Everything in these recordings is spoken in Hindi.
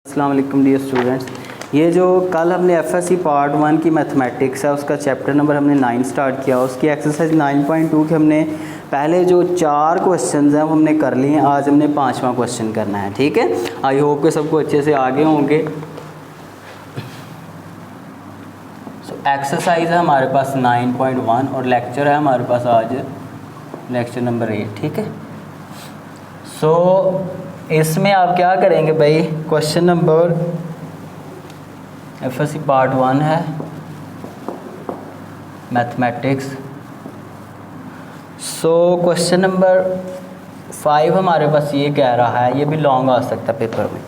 अस्सलाम वालेकुम डियर स्टूडेंट्स। ये जो कल हमने एफएससी पार्ट 1 की मैथमेटिक्स है उसका चैप्टर नंबर हमने 9 स्टार्ट किया। उसकी एक्सरसाइज 9.2 के हमने पहले जो 4 क्वेश्चंस हैं वो हमने कर लिए हैं। आज हमने 5वां क्वेश्चन करना है। ठीक है, आई होप के सबको अच्छे से आगे होंगे। एक्सरसाइज है हमारे पास 9.1 और लेक्चर है हमारे पास आज लेक्चर नंबर 8। ठीक है, इसमें आप क्या करेंगे भाई, क्वेश्चन नंबर एफएससी पार्ट 1 है मैथमेटिक्स। क्वेश्चन नंबर 5 हमारे पास ये कह रहा है, ये भी लॉन्ग आ सकता है पेपर में।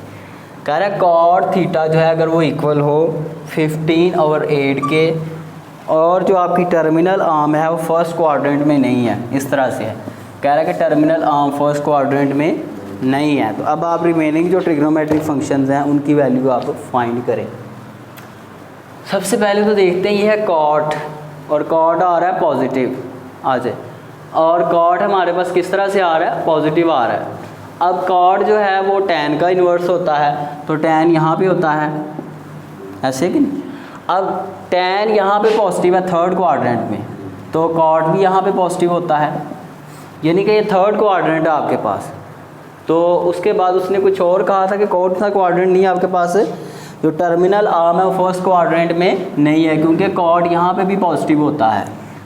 कह रहा है कॉट थीटा जो है अगर वो इक्वल हो 15/8 के और जो आपकी टर्मिनल आर्म है वो फर्स्ट क्वाड्रेंट में नहीं है, इस तरह से है। कह रहा है कि टर्मिनल आर्म फर्स्ट क्वाड्रेंट में नहीं है। तो अब आप रिमेनिंग जो ट्रिग्नोमेट्रिक फंक्शंस हैं उनकी वैल्यू आप फाइंड करें। सबसे पहले तो देखते हैं ये है कॉट, और कॉट आ रहा है पॉजिटिव आ जाए, और कॉट हमारे पास किस तरह से आ रहा है, पॉजिटिव आ रहा है। अब कॉट जो है वो tan का इन्वर्स होता है, तो tan यहाँ पे होता है ऐसे कि नहीं। अब tan यहाँ पे पॉजिटिव है थर्ड क्वाड्रेंट में, तो कॉट भी यहाँ पे पॉजिटिव होता है, यानी कि ये थर्ड क्वाड्रेंट है आपके पास। तो उसके बाद उसने कुछ और कहा था कि कौन सा क्वाड्रेंट नहीं है आपके पास, जो टर्मिनल आर्म है वो फर्स्ट क्वाड्रेंट में नहीं है, क्योंकि कॉर्ड यहाँ पे भी पॉजिटिव होता है।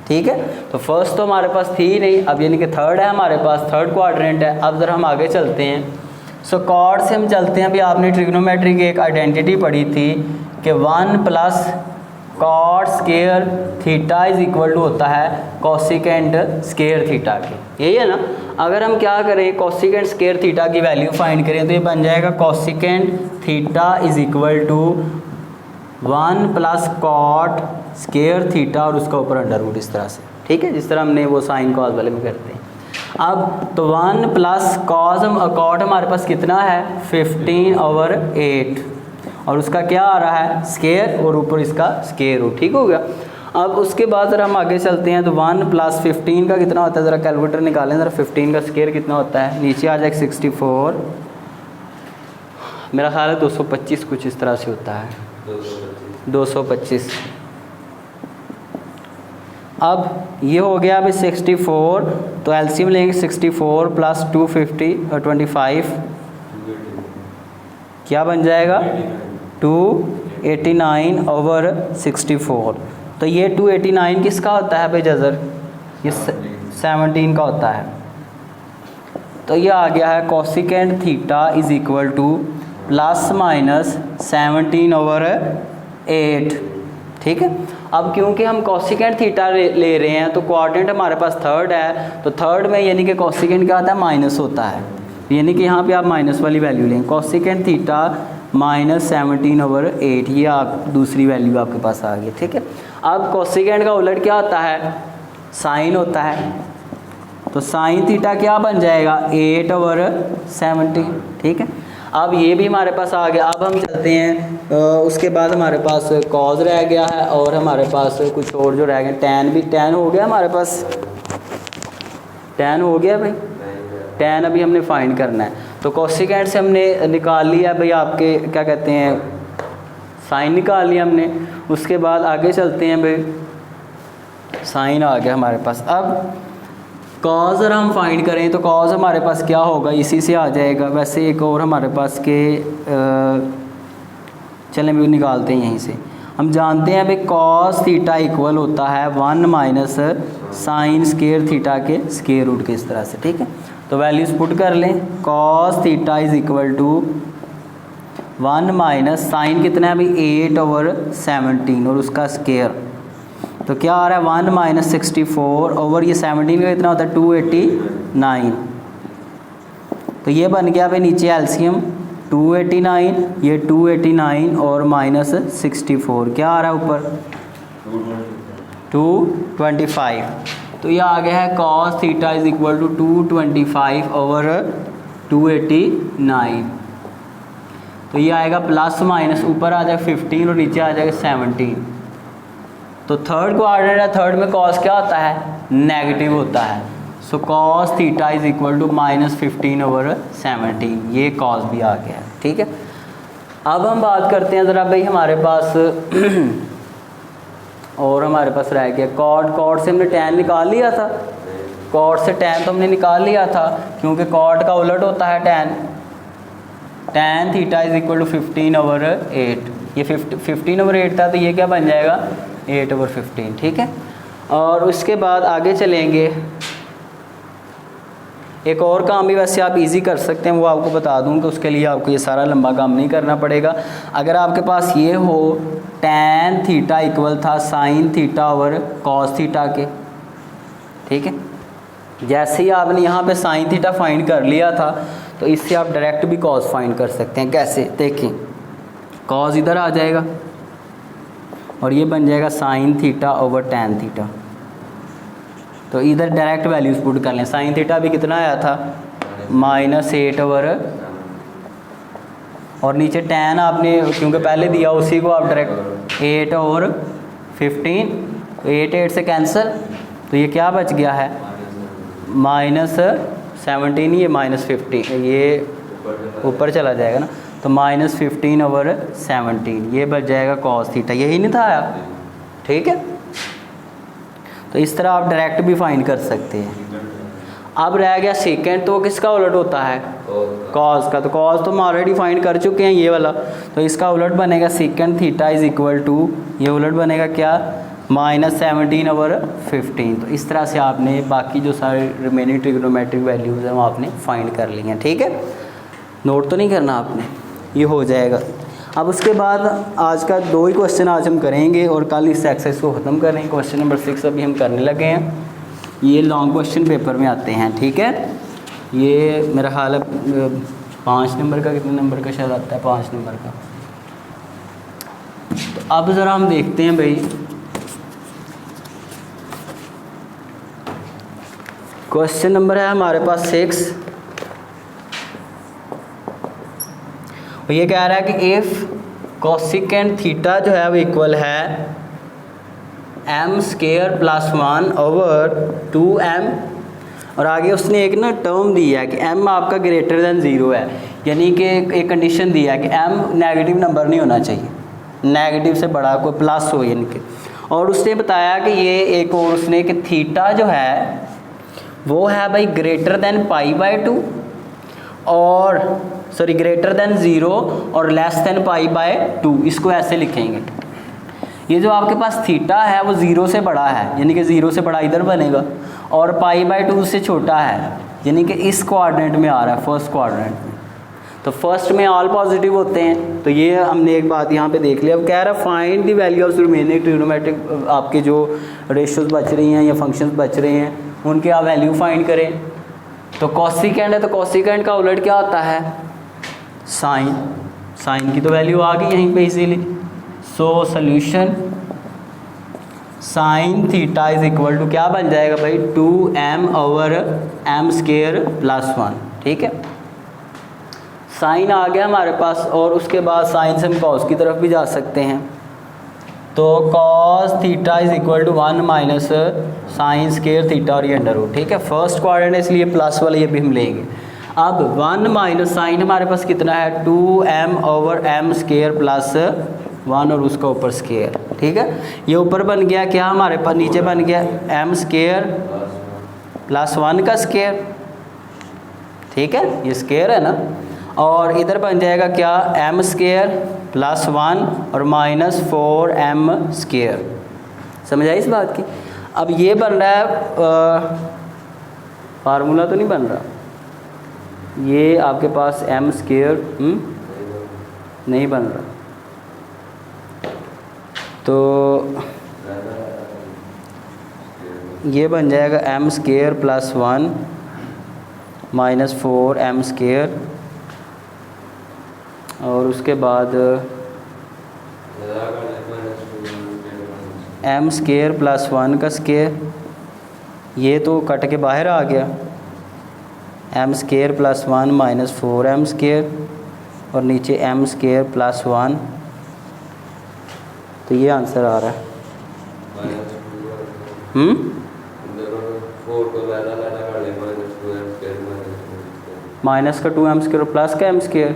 ठीक है, तो फर्स्ट तो हमारे पास थी ही नहीं, अब यानी कि थर्ड है हमारे पास, थर्ड क्वाड्रेंट है। अब जरा हम आगे चलते हैं। कॉर्ड से हम चलते हैं। अभी आपने ट्रिग्नोमेट्री की एक आइडेंटिटी पढ़ी थी कि 1 + cot square theta is equal to होता है कोसिकेंट स्केयर थीटा के, यही है ना। अगर हम क्या करें, कोसिकेंट स्केयर थीटा की वैल्यू फाइंड करें तो ये बन जाएगा cosecant theta is equal to 1 + cot square theta और उसका ऊपर अंडर रूट, इस तरह से। ठीक है, जिस तरह हमने वो साइन कॉस वाले में करते हैं। अब तो 1 + कॉट हमारे पास कितना है 15/8 और उसका क्या आ रहा है स्केयर और ऊपर इसका स्केयर रूट। ठीक हो गया। अब उसके बाद ज़रा हम आगे चलते हैं। तो 1 + 15 का कितना होता है, ज़रा कैलकुलेटर निकालें ज़रा। 15 का स्केयर कितना होता है, नीचे आ जाएगा 64, मेरा ख्याल है 225 कुछ इस तरह से होता है, 225। अब ये हो गया अभी 64, तो एलसीएम लेंगे 64 + 250 और 25 क्या बन जाएगा 289/64। तो ये 289 किसका होता है भाई जज़र, ये 17 का होता है। तो ये आ गया है cosecant theta is equal to ± 17/8। ठीक है, अब क्योंकि हम कोसिकेंट थीटा ले रहे हैं तो क्वाड्रेंट हमारे पास थर्ड है, तो थर्ड में यानी कि कोसिकेंट क्या होता है माइनस होता है, यानी कि यहाँ पे आप माइनस वाली वैल्यू लेंगे। कोसिकेंट थीटा -17/8, ये आप दूसरी वैल्यू आपके पास आ गई। ठीक है, अब कोसिकेंट का उलट क्या होता है, साइन होता है, तो साइन थीटा क्या बन जाएगा 8/17। ठीक है, अब ये भी हमारे पास आ गया। अब हम चलते हैं उसके बाद हमारे पास कॉज रह गया है और हमारे पास कुछ और जो रह गया, टैन भी, टैन हो गया हमारे पास, टैन हो गया भाई, टैन अभी हमने फाइंड करना है। तो कोसिकेंट से हमने निकाल लिया भाई, आपके क्या कहते हैं साइन निकाल लिया हमने। उसके बाद आगे चलते हैं भाई, साइन आ गया हमारे पास। अब कॉज अगर हम फाइंड करें तो कॉज हमारे पास क्या होगा, इसी से आ जाएगा। वैसे एक और हमारे पास के चलें भी निकालते हैं यहीं से। हम जानते हैं भाई कॉस थीटा इक्वल होता है 1 - साइन स्केयर थीटा के स्केयर रूट के, इस तरह से। ठीक है, तो वैल्यूज पुट कर लें। Cos theta is equal to 1 - sine कितना है अभी 8/17 और उसका स्केयर, तो क्या आ रहा है 1 - 64 ओवर ये 17 का कितना होता है 289। तो ये बन गया भाई नीचे एलसीएम 289, ये 289 और -64 क्या आ रहा है ऊपर 225। तो ये आ गया है cos theta is equal to 225/289। तो ये आएगा प्लस माइनस, ऊपर आ जाएगा 15 और नीचे आ जाएगा 17। तो थर्ड क्वाड्रेंट है, थर्ड में कॉस क्या होता है नेगेटिव होता है। So cos theta is equal to -15/17, ये कॉस भी आ गया है। ठीक है, अब हम बात करते हैं ज़रा भाई हमारे पास और हमारे पास रह गया कॉट से हमने tan निकाल लिया था, कॉट से tan तो हमने निकाल लिया था क्योंकि कॉट का उलट होता है tan theta is equal to 15/8। ये 15/8 था तो ये क्या बन जाएगा 8/15, ठीक है। और उसके बाद आगे चलेंगे, एक और काम भी वैसे आप इजी कर सकते हैं, वो आपको बता दूं कि उसके लिए आपको ये सारा लंबा काम नहीं करना पड़ेगा। अगर आपके पास ये हो tan थीटा इक्वल था sin theta over cos theta के, ठीक है। जैसे ही आपने यहाँ पे sin थीटा फाइंड कर लिया था तो इससे आप डायरेक्ट भी cos फाइंड कर सकते हैं। कैसे देखें, cos इधर आ जाएगा और ये बन जाएगा sin theta over tan theta. तो इधर डायरेक्ट वैल्यूज पुट कर लें। sin थीटा भी कितना आया था -8 और नीचे tan आपने क्योंकि पहले दिया उसी को आप डायरेक्ट 8/15, 8 से कैंसिल तो ये क्या बच गया है -17, ये -15, ये ऊपर चला जाएगा ना, तो -15/17 ये बच जाएगा cos थीटा, यही नहीं था आया, ठीक है। तो इस तरह आप डायरेक्ट भी फाइंड कर सकते हैं। अब रह गया सेकेंड, तो किसका उलट होता है cos का, तो cos तो हम ऑलरेडी फाइंड कर चुके हैं ये वाला, तो इसका उलट बनेगा secant theta is equal to, ये उलट बनेगा क्या -17/15। तो इस तरह से आपने बाकी जो सारे रिमेनिंग ट्रिग्नोमेट्रिक वैल्यूज़ हैं वो आपने फाइंड कर ली हैं, ठीक है। नोट तो नहीं करना आपने, ये हो जाएगा। अब उसके बाद आज का 2 ही क्वेश्चन आज हम करेंगे और कल इस एक्सरसाइज को ख़त्म करेंगे। क्वेश्चन नंबर 6 अभी हम करने लगे हैं, ये लॉन्ग क्वेश्चन पेपर में आते हैं, ठीक है। ये मेरा ख्याल है 5 नंबर का, कितने नंबर का शायद आता है 5 नंबर का। तो अब ज़रा हम देखते हैं भाई, क्वेश्चन नंबर है हमारे पास 6। और ये कह रहा है कि इफ़ कोसिकेंट थीटा जो है वो इक्वल है m² + 1/2m, और आगे उसने एक ना टर्म दी है कि m आपका ग्रेटर दैन 0 है, यानी कि एक कंडीशन दी है कि m नेगेटिव नंबर नहीं होना चाहिए, नेगेटिव से बड़ा कोई प्लस हो यानी कि। और उसने बताया कि ये एक और उसने कि थीटा जो है वो है भाई ग्रेटर दैन π/2 और सॉरी ग्रेटर दैन 0 और लेस दैन π/2। इसको ऐसे लिखेंगे, ये जो आपके पास थीटा है वो 0 से बड़ा है, यानी कि 0 से बड़ा इधर बनेगा, और π/2 से छोटा है, यानी कि इस क्वाड्रेंट में आ रहा है, फर्स्ट क्वाड्रेंट में। तो फर्स्ट में ऑल पॉजिटिव होते हैं, तो ये हमने एक बात यहाँ पे देख लिया। अब कह रहा है find the value of remaining trigonometric, आपके जो रेशियोज बच रही हैं या फंक्शंस बच रहे हैं उनके आप वैल्यू फाइंड करें। तो कोसिकेंट है, तो कोसिकेंट का उलट क्या होता है साइन, साइन की तो वैल्यू आ गई यहीं पे easily. So solution sine theta is equal to क्या बन जाएगा भाई 2m/m² + 1, ठीक है। साइन आ गया हमारे पास, और उसके बाद साइन से हम कॉस की तरफ भी जा सकते हैं। तो cos theta is equal to 1 - sin² थीटा और ये अंडर रूट, ठीक है। फर्स्ट क्वाड्रेंट है इसलिए प्लस वाला ये भी हम लेंगे। अब 1 - साइन हमारे पास कितना है 2m/m² + 1 और उसका ऊपर स्केयर, ठीक है। ये ऊपर बन गया क्या हमारे पास, नीचे बन गया m² + 1 का स्केयर, ठीक है, ये स्केयर है ना। और इधर बन जाएगा क्या m² + 1 और -4m²। समझ आई इस बात की। अब ये बन रहा है फार्मूला तो नहीं बन रहा, ये आपके पास m² नहीं बन रहा, तो ये बन जाएगा m² + 1 -4m², और उसके बाद m² + 1 का स्केयर, ये तो कट के बाहर आ गया, m² + 1 -4m² और नीचे m² + 1, तो ये आंसर आ रहा है। माइनस का 2m² और प्लस का m²,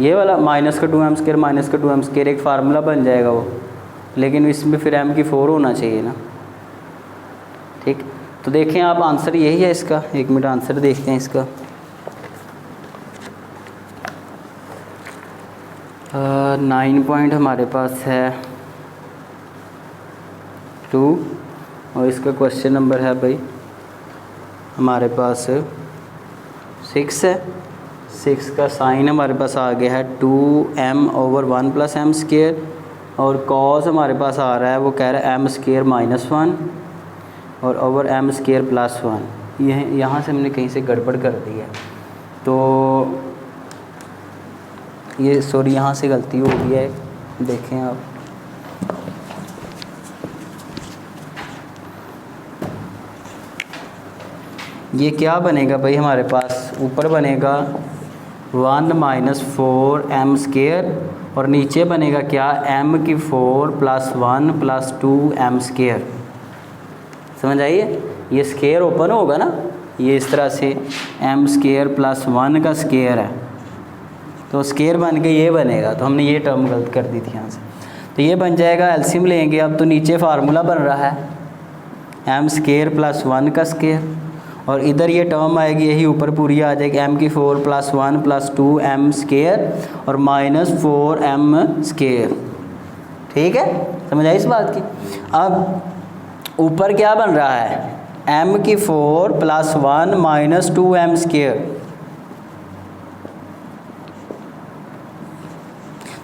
ये वाला माइनस का 2m² माइनस का 2m² एक फार्मूला बन जाएगा वो, लेकिन इसमें फिर m की 4 होना चाहिए ना। ठीक, तो देखें आप आंसर यही है इसका। 1 मिनट आंसर देखते हैं इसका। 9 पॉइंट हमारे पास है 2 और इसका क्वेश्चन नंबर है भाई हमारे पास 6 है। 6 का साइन हमारे पास आ गया है 2m/1 + m² और कॉस हमारे पास आ रहा है, वो कह रहा है m² - 1 और ओवर m² + 1। यहाँ से हमने कहीं से गड़बड़ कर दी है, तो ये सॉरी यहाँ से गलती हो गई है। देखें आप, ये क्या बनेगा भाई हमारे पास, ऊपर बनेगा 1 - 4m² और नीचे बनेगा क्या, m⁴ + 1 + 2m²। समझ आइए, ये स्केयर ओपन होगा ना, ये इस तरह से m² + 1 का स्केयर है, तो स्केयर बन के ये बनेगा। तो हमने ये टर्म गलत कर दी थी यहाँ से, तो ये बन जाएगा। एलसीएम लेंगे अब, तो नीचे फार्मूला बन रहा है m² + 1 का स्केयर और इधर ये टर्म आएगी, यही ऊपर पूरी आ जाएगी m⁴ + 1 + 2m² और -4m²। ठीक है, समझ आई इस बात की। अब ऊपर क्या बन रहा है, m⁴ + 1 - 2m²।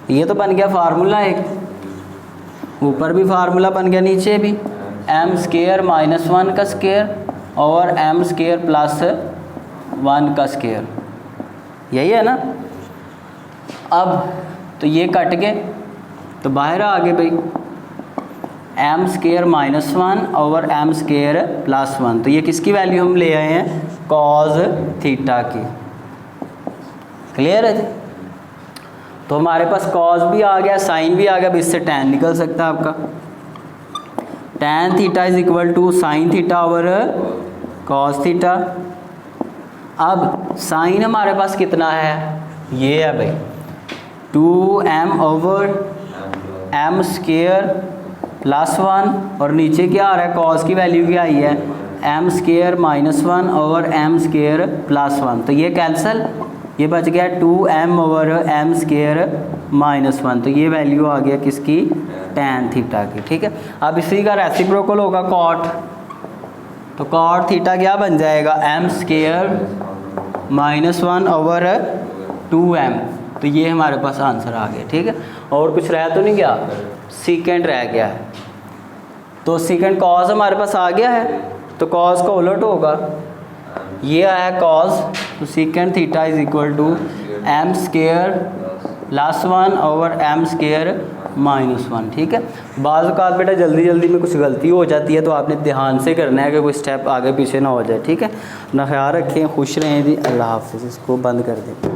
ये तो बन गया फार्मूला एक, ऊपर भी फार्मूला बन गया, नीचे भी m² - 1 का स्केयर और m² + 1 का स्केयर, यही है ना। अब तो ये कट गए तो बाहर आ गए भाई m² - 1 और m² + 1। तो ये किसकी वैल्यू हम ले आए हैं, cos थीटा की। क्लियर है जी। तो हमारे पास cos भी आ गया, साइन भी आ गया, अब इससे tan निकल सकता है आपका। tan theta = sin theta over cos theta. अब साइन हमारे पास कितना है, ये है भाई 2m/m² + 1 और नीचे क्या आ रहा है, cos की वैल्यू क्या आई है, m² - 1 और m² + 1। तो ये कैंसिल, ये बच गया 2m/m² - 1। तो ये वैल्यू आ गया किसकी, tan थीटा की। ठीक है, अब इसी का रेसिप्रोकल होगा cot, तो cot थीटा क्या बन जाएगा, m² - 1 ओवर 2m। तो ये हमारे पास आंसर आ गया। ठीक है, और कुछ रह तो नहीं गया, सीकेंड रह गया है। तो सीकेंड cos हमारे पास आ गया है, तो cos का उलट होगा, ये आया cos, तो secant theta = m² + 1 over m² - 1। ठीक है, बाज़ औक़ात बेटा जल्दी जल्दी में कुछ गलती हो जाती है, तो आपने ध्यान से करना है कि कोई स्टेप आगे पीछे ना हो जाए। ठीक है, अपना ख्याल रखें, खुश रहें जी, अल्लाह हाफ़िज़। इसको बंद कर दें।